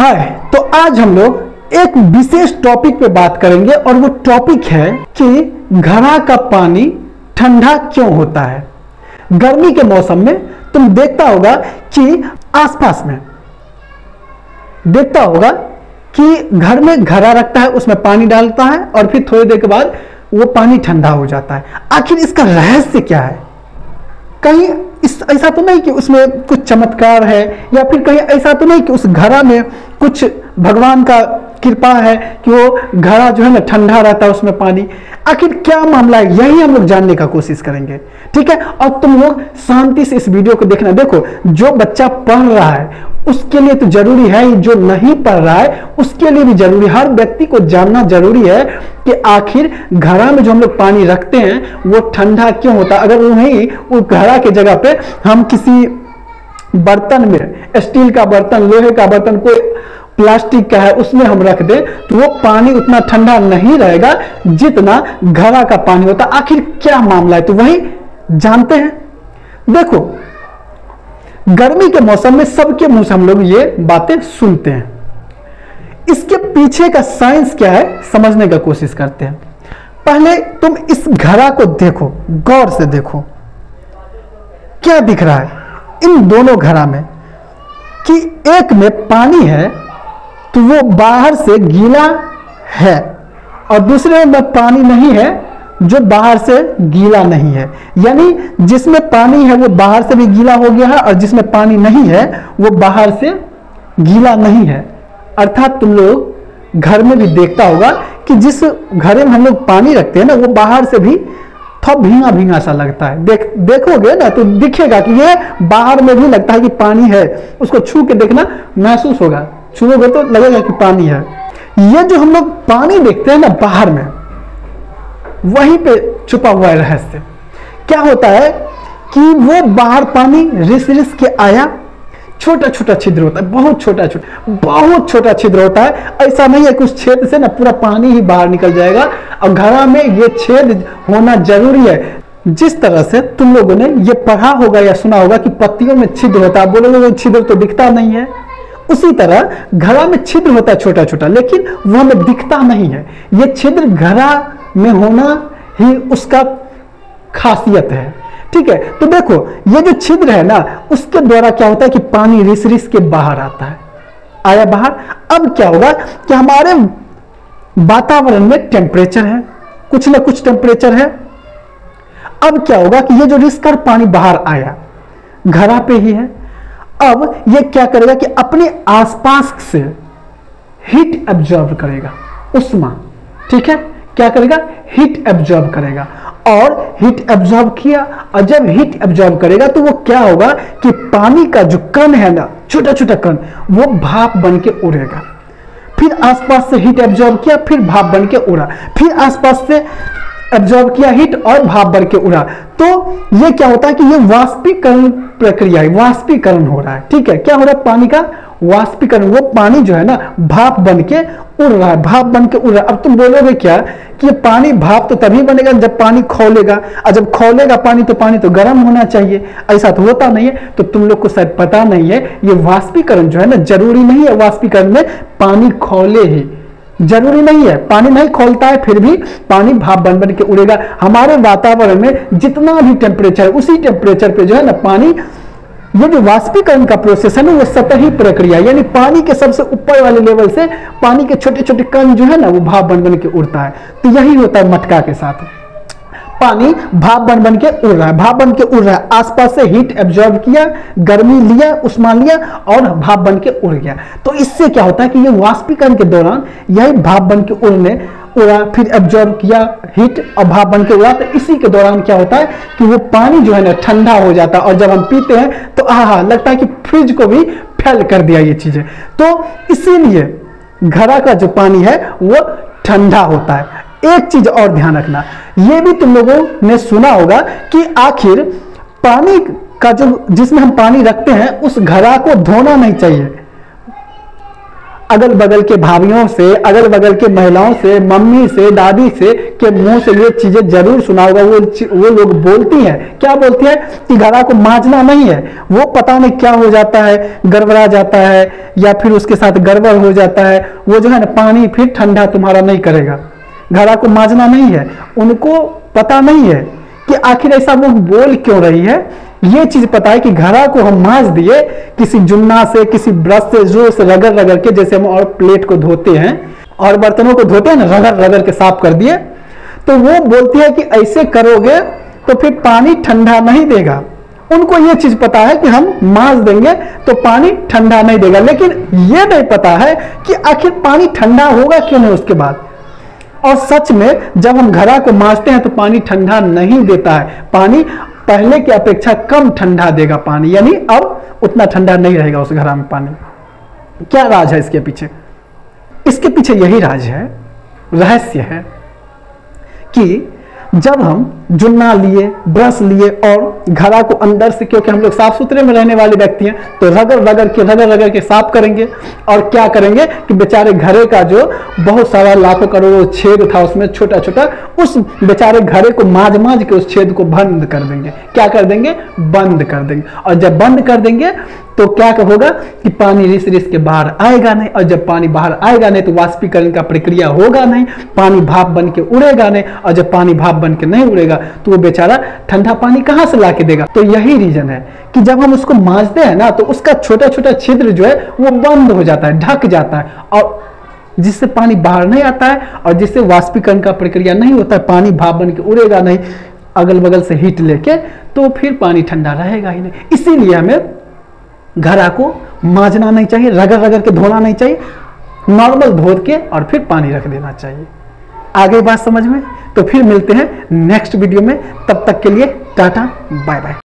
हाय, तो आज हम लोग एक विशेष टॉपिक पे बात करेंगे और वो टॉपिक है कि घड़ा का पानी ठंडा क्यों होता है। गर्मी के मौसम में तुम देखता होगा कि आसपास में देखता होगा कि घर में घड़ा रखता है, उसमें पानी डालता है और फिर थोड़ी देर के बाद वो पानी ठंडा हो जाता है। आखिर इसका रहस्य क्या है? कहीं ऐसा तो नहीं कि उसमें कुछ चमत्कार है, या फिर कहीं ऐसा तो नहीं कि उस घड़ा में कुछ भगवान का कृपा है कि वो घड़ा जो है ना ठंडा रहता है उसमें पानी। आखिर क्या मामला है, यही हम लोग जानने का कोशिश करेंगे, ठीक है। और तुम लोग शांति से इस वीडियो को देखना। देखो, जो बच्चा पढ़ रहा है उसके लिए तो जरूरी है, जो नहीं पढ़ रहा है उसके लिए भी जरूरी है। हर व्यक्ति को जानना जरूरी है कि आखिर घड़ा में जो हम लोग पानी रखते हैं वो ठंडा क्यों होता है। अगर वहीं उस घड़ा के जगह पे हम किसी बर्तन में, स्टील का बर्तन, लोहे का बर्तन, कोई प्लास्टिक का है, उसमें हम रख दें तो वो पानी उतना ठंडा नहीं रहेगा जितना घड़ा का पानी होता। आखिर क्या मामला है, तो वही जानते हैं। देखो, गर्मी के मौसम में सबके मुंह से हम लोग ये बातें सुनते हैं। इसके पीछे का साइंस क्या है समझने का कोशिश करते हैं। पहले तुम इस घड़ा को देखो, गौर से देखो क्या दिख रहा है इन दोनों घड़ा में, कि एक में पानी है तो वो बाहर से गीला है और दूसरे में पानी नहीं है जो बाहर से गीला नहीं है। यानी जिसमें पानी है वो बाहर से भी गीला हो गया है और जिसमें पानी नहीं है वो बाहर से गीला नहीं है। अर्थात तुम लोग घर में भी देखता होगा कि जिस घड़े में हम लोग पानी रखते हैं ना वो बाहर से भी थोड़ा भींगा भींगा सा लगता है। देखोगे ना तो दिखेगा कि ये बाहर में भी लगता है कि पानी है। उसको छू के देखना, महसूस होगा, छूओगे तो लगेगा कि पानी है। ये जो हम लोग पानी देखते हैं ना बाहर में, वहीं पे छुपा हुआ है रहस्य। क्या होता है कि वो बाहर पानी रिस रिस के आया, छोटा छोटा छिद्र होता है, बहुत छोटा छिद्र होता है। ऐसा नहीं है कि उस छेद से ना पूरा पानी ही बाहर निकल जाएगा, और घड़ा में ये छेद होना जरूरी है। जिस तरह से तुम लोगों ने ये पढ़ा होगा या सुना होगा कि पत्तियों में छिद्र होता है, बोलोगे छिद्र तो दिखता नहीं है, उसी तरह घड़ा में छिद्र होता है छोटा छोटा, लेकिन वो हमें दिखता नहीं है। ये छिद्र घड़ा में होना ही उसका खासियत है, ठीक है। तो देखो, ये जो छिद्र है ना उसके द्वारा क्या होता है कि पानी रिस रिस के बाहर आता है, आया बाहर। अब क्या होगा कि हमारे वातावरण में टेम्परेचर है, कुछ ना कुछ टेम्परेचर है। अब क्या होगा कि ये जो रिस कर पानी बाहर आया घड़ा पे ही है, अब ये क्या करेगा कि अपने आसपास से हीट एब्जॉर्ब करेगा, उष्मा, ठीक है। क्या करेगा? हीट एब्जॉर्ब करेगा, और हीट एब्जॉर्ब किया, और जब हीट एब्जॉर्ब करेगा तो वो क्या होगा कि पानी का जो कण है ना, छोटा छोटा कण, वो भाप बन के उड़ेगा। फिर आसपास से हीट एब्जॉर्ब किया, फिर भाप बन के उड़ा, फिर आसपास से एब्जॉर्ब किया हीट और भाप बन के उड़ा। तो ये क्या होता है कि ये वाष्पीकरण प्रक्रिया है, वाष्पीकरण हो रहा है, ठीक है। क्या हो रहा है? पानी का वाष्पीकरण। वो पानी जो है ना भाप बन के उड़ रहा है, भाप बन के उड़ रहा है। अब तुम बोलोगे क्या कि ये पानी भाप तो तभी बनेगा जब पानी खौलेगा, और जब खौलेगा पानी तो गर्म होना चाहिए। ऐसा तो होता नहीं है। तो तुम लोग को शायद पता नहीं है, ये वाष्पीकरण जो है ना जरूरी नहीं है वाष्पीकरण में पानी खौले ही, जरूरी नहीं है। पानी नहीं खोलता है फिर भी पानी भाप बन बन के उड़ेगा। हमारे वातावरण में जितना भी टेम्परेचर है उसी टेम्परेचर पे जो है ना पानी, ये जो वाष्पीकरण का प्रोसेस है ना वो सतही प्रक्रिया, यानी पानी के सबसे ऊपर वाले लेवल से पानी के छोटे छोटे कण जो है ना वो भाप बन बन के उड़ता है। तो यही होता है मटका के साथ, पानी भाप बन बन के उड़ रहा है, भाप बन के उड़ रहा है। आसपास से हीट एब्जॉर्ब किया, गर्मी लिया, उष्मा लिया और भाप बन के उड़ गया। तो इससे क्या होता है कि ये वाष्पीकरण के दौरान यही भाप बन के उड़ा, फिर एब्जॉर्ब किया हीट और भाप बन के उड़ा। तो इसी के दौरान क्या होता है कि वो पानी जो है ना ठंडा हो जाता है, और जब हम पीते हैं तो लगता है कि फ्रिज को भी फेल कर दिया ये चीजें। तो इसीलिए घड़ा का जो पानी है वो ठंडा होता है। एक चीज और ध्यान रखना, ये भी तुम लोगों ने सुना होगा कि आखिर पानी का जो जिसमें हम पानी रखते हैं उस घड़ा को धोना नहीं चाहिए। अगल बगल के भाभीियों से, अगल बगल के महिलाओं से, मम्मी से, दादी से के मुंह से ये चीजें जरूर सुना होगा। वो लोग बोलती हैं, क्या बोलती है कि घड़ा को मांजना नहीं है, वो पता नहीं क्या हो जाता है, गड़बड़ा जाता है या फिर उसके साथ गड़बड़ हो जाता है, वो जो है ना पानी फिर ठंडा तुम्हारा नहीं करेगा। घड़ा को मांजना नहीं है, उनको पता नहीं है कि आखिर ऐसा वो बोल क्यों रही है। ये चीज पता है कि घड़ा को हम मांज दिए किसी जुन्ना से, किसी ब्रश से, जो से रगड़ रगड़ के, जैसे हम और प्लेट को धोते हैं और बर्तनों को धोते हैं ना, रगड़ रगड़ के साफ कर दिए, तो वो बोलती है कि ऐसे करोगे तो फिर पानी ठंडा नहीं देगा। उनको ये चीज पता है कि हम मांज देंगे तो पानी ठंडा नहीं देगा, लेकिन ये नहीं पता है कि आखिर पानी ठंडा होगा क्यों नहीं उसके बाद। और सच में जब हम घड़ा को मांजते हैं तो पानी ठंडा नहीं देता है, पानी पहले की अपेक्षा कम ठंडा देगा पानी, यानी अब उतना ठंडा नहीं रहेगा उस घड़ा में पानी। क्या राज है इसके पीछे? इसके पीछे यही राज है, रहस्य है कि जब हम जुन्ना लिए, ब्रश लिए और घड़ा को अंदर से, क्योंकि हम लोग साफ सुथरे में रहने वाले व्यक्ति हैं, तो रगड़ रगड़ के साफ करेंगे। और क्या करेंगे कि बेचारे घड़े का जो बहुत सारा लाखों करोड़ों छेद था उसमें छोटा छोटा, उस बेचारे घड़े को मांज के उस छेद को बंद कर देंगे। क्या कर देंगे? बंद कर देंगे। और जब बंद कर देंगे तो क्या होगा कि पानी रिस रिस के बाहर आएगा नहीं, और जब पानी बाहर आएगा नहीं तो वाष्पीकरण का प्रक्रिया होगा नहीं, पानी भाप बन के उड़ेगा नहीं, और जब पानी भाप बन के नहीं उड़ेगा तो वो बेचारा ठंडा पानी कहां से ला के देगा। तो यही रीजन है कि जब हम उसको मांजते हैं ना तो उसका छोटा छोटा छिद्र जो है वो बंद हो जाता है, ढक जाता है, और जिससे पानी बाहर नहीं आता है और जिससे वाष्पीकरण का प्रक्रिया नहीं होता है, पानी भाप बन के उड़ेगा नहीं अगल बगल से हीट लेके, तो फिर पानी ठंडा रहेगा ही नहीं। इसीलिए हमें घड़ा को मांजना नहीं चाहिए, रगड़ रगड़ के धोना नहीं चाहिए, नॉर्मल धो के और फिर पानी रख देना चाहिए। आगे बात समझ में? तो फिर मिलते हैं नेक्स्ट वीडियो में, तब तक के लिए टाटा बाय बाय।